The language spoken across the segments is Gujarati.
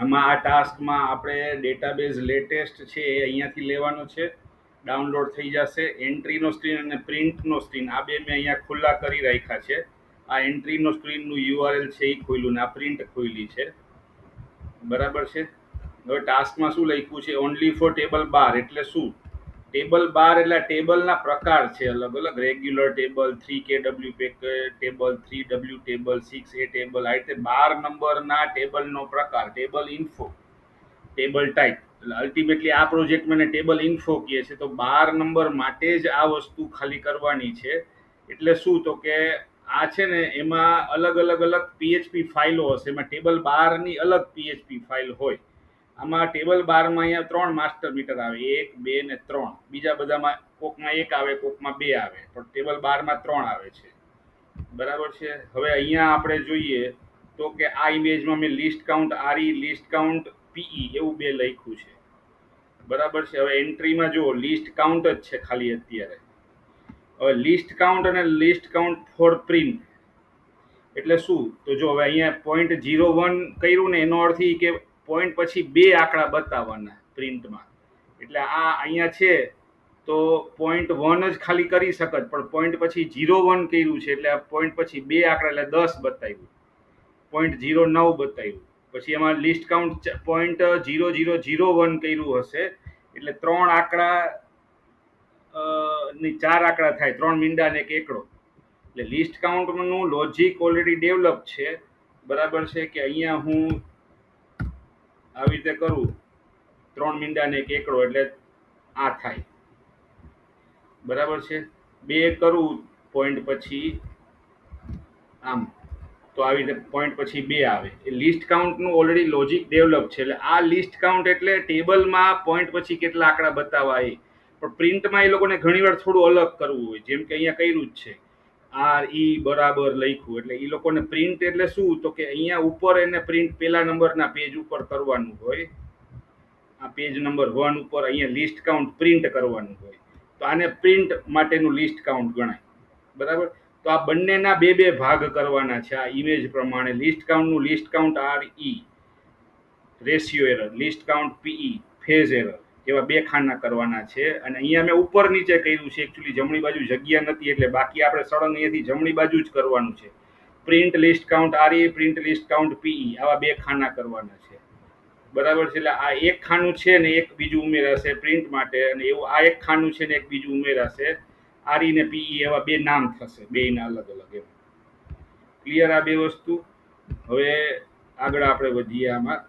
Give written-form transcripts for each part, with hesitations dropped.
આમાં આ ટાસ્કમાં આપણે ડેટાબેઝ લેટેસ્ટ છે એ અહીંયાથી લેવાનો છે, ડાઉનલોડ થઈ જશે. એન્ટ્રીનો સ્ક્રીન અને પ્રિન્ટનો સ્ક્રીન આ બે મેં અહીંયા ખુલ્લા કરી રાખ્યા છે. આ એન્ટ્રીનો સ્ક્રીનનું યુઆરએલ છે એ ખોલ્યું ને આ પ્રિન્ટ ખોલી છે, બરાબર છે. હવે ટાસ્કમાં શું લખ્યું છે, ઓનલી ફોર ટેબલ બાર એટલે શું? ટેબલ બાર એટલે ટેબલના પ્રકાર છે અલગ અલગ, regular table, 3KW table, 3W table, 6A table, આ રીતે 12 નંબરના ટેબલનો પ્રકાર, ટેબલ ઇન્ફો, ટેબલ ટાઈપ. એટલે અલ્ટિમેટલી આ પ્રોજેક્ટમાં ટેબલ ઇન્ફો કહે છે. તો 12 નંબર માટે જ આ વસ્તુ ખાલી કરવાની છે. એટલે શું, તો કે આ છે ને એમાં અલગ અલગ અલગ પીએચપી ફાઇલો હશે, એમાં ટેબલ બારની અલગ પીએચપી ફાઇલ હોય. આમાં ટેબલ બારમાં અહીંયા 3 માસ્ટર મીટર આવે, 1, 2 ને 3. બીજા બધામાં કોકમાં 1 આવે, કોકમાં 2 આવે, પણ ટેબલ બારમાં 3 આવે છે, બરાબર છે. હવે અહીંયા આપણે જોઈએ તો કે આ ઇમેજમાં મેં list count RE, list count PE એવું બે લખ્યું છે, બરાબર છે. હવે એન્ટ્રીમાં જુઓ લિસ્ટ કાઉન્ટ જ છે ખાલી અત્યારે. હવે લિસ્ટ કાઉન્ટ અને લિસ્ટ કાઉન્ટ ફોર પ્રિન્ટ એટલે શું, તો જો હવે અહીંયા 0.01 કર્યું ને એનો અર્થ એ કે પોઈન્ટ પછી 2 આંકડા બતાવવાના પ્રિન્ટમાં. એટલે આ અહીંયા છે તો 0.1 જ ખાલી કરી શકત, પણ પોઈન્ટ પછી 0.1 કર્યું છે એટલે આ પોઈન્ટ પછી 2 આંકડા એટલે 10 બતાવ્યું, 0.09 બતાવ્યું. પછી એમાં લિસ્ટ કાઉન્ટ 0.0001 કર્યું હશે એટલે 3 આંકડા ની 4 આંકડા થાય, 3 મીંડા ને એક એકડો. એટલે લિસ્ટ કાઉન્ટનું લોજિક ઓલરેડી ડેવલપ છે, બરાબર છે. કે અહીંયા હું આવી રીતે કરું 3 મીંડા ને એક એકડો એટલે આ થાય, બરાબર છે. 2 કરું પોઈન્ટ પછી આમ, તો આવી રીતે પોઈન્ટ પછી 2 આવે. એ લિસ્ટ કાઉન્ટનું ઓલરેડી લોજિક ડેવલપ છે. એટલે આ લિસ્ટ કાઉન્ટ એટલે ટેબલમાં પોઈન્ટ પછી કેટલા આંકડા બતાવવા એ. પણ પ્રિન્ટમાં એ લોકોને ઘણીવાર થોડું અલગ કરવું હોય, જેમ કે અહીંયા કર્યું જ છે, RE બરાબર લખ્યું. એટલે એ લોકોને પ્રિન્ટ એટલે શું, તો કે અહીંયા ઉપર એને પ્રિન્ટ પેલા નંબરના પેજ ઉપર કરવાનું હોય, આ પેજ નંબર 1 ઉપર અહીંયા લિસ્ટ કાઉન્ટ પ્રિન્ટ કરવાનું હોય, તો આને પ્રિન્ટ માટેનું લિસ્ટ કાઉન્ટ ગણાય, બરાબર. તો આ બંનેના બે બે ભાગ કરવાના છે આ ઇમેજ પ્રમાણે. લિસ્ટ કાઉન્ટનું list count RE, ratio error, list count PE, phase error, એવા 2 ખાના કરવાના છે. અને અહીંયા મેં ઉપર નીચે કર્યું છે, એકચ્યુઅલી જમણી બાજુ જગ્યા નથી એટલે બાકી આપણે સળંગ અહીંયાથી જમણી બાજુ જ કરવાનું છે. Print list count RE, print list count PE, આવા 2 ખાના કરવાના છે, બરાબર છે. એટલે આ એક ખાનું છે ને એક બીજું ઉમેરાશે પ્રિન્ટ માટે, અને એવું આ એક ખાનું છે ને એક બીજું ઉમેરાશે RE ને PE, એવા 2 નામ થશે, બેયના અલગ અલગ. એમ ક્લિયર આ 2 વસ્તુ? હવે આગળ આપણે વધીએ. આમાં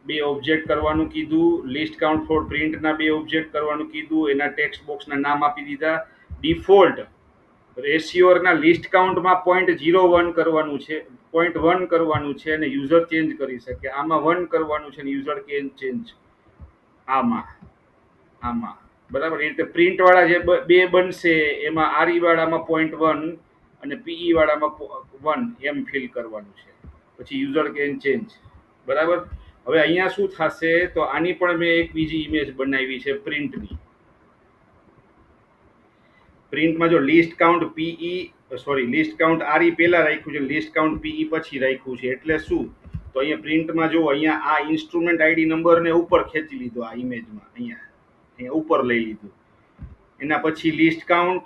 2 ઓબ્જેક્ટ કરવાનું કીધું, લિસ્ટ કાઉન્ટ ફોર પ્રિન્ટના 2 ઓબ્જેક્ટ કરવાનું કીધું, એના ટેક્સ્ટ બોક્સના નામ આપી દીધા. ડિફોલ્ટ રેશિયોના લિસ્ટ કાઉન્ટમાં 0.01 કરવાનું છે, 0.1 કરવાનું છે, અને યુઝર ચેન્જ કરી શકે. આમાં 1 કરવાનું છે અને યુઝર ચેન્જ આમાં, બરાબર. એ રીતે પ્રિન્ટ વાળા જે 2 બનશે એમાં RE વાળામાં 0.1 અને PE વાળામાં 1 એમ ફિલ કરવાનું છે, પછી યુઝર ચેન્જ, બરાબર. હવે અહીંયા શું થશે, તો આની પણ મેં એક બીજી ઇમેજ બનાવી છે પ્રિન્ટની. પ્રિન્ટમાં જો list count list count RE પહેલા રાખ્યું છે, લિસ્ટ કાઉન્ટ PE પછી રાખ્યું છે. એટલે શું, તો અહીંયા પ્રિન્ટમાં જો અહીંયા આ ઇન્સ્ટ્રુમેન્ટ ID નંબરને ઉપર ખેંચી લીધો, આ ઇમેજમાં અહીંયા ઉપર લઈ લીધું. એના પછી લિસ્ટ કાઉન્ટ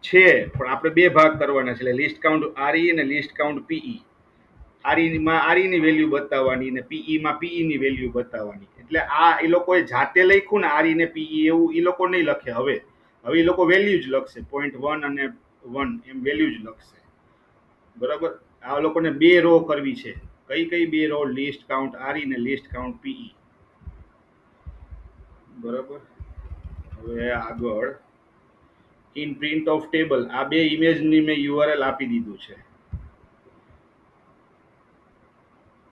છે પણ આપણે 2 ભાગ કરવાના છે, એટલે લિસ્ટ કાઉન્ટ RE અને લિસ્ટ કાઉન્ટ PE. REમાં RE ની વેલ્યુ બતાવવાની અને PEમાં PE ની વેલ્યુ બતાવવાની. એટલે આ એ લોકોએ જાતે લખ્યું ને RE ને PE, એવું એ લોકો નહીં લખે. હવે એ લોકો વેલ્યુ જ લખશે, 0.1 અને 1 એમ વેલ્યુ જ લખશે, બરાબર. આ લોકોને 2 રો કરવી છે. કઈ 2 રો? લિસ્ટ કાઉન્ટ RE ને લિસ્ટ કાઉન્ટ PE, બરાબર. હવે આગળ ઇન પ્રિન્ટ ઓફ ટેબલ, આ 2 ઇમેજની મેં URL આપી દીધું છે.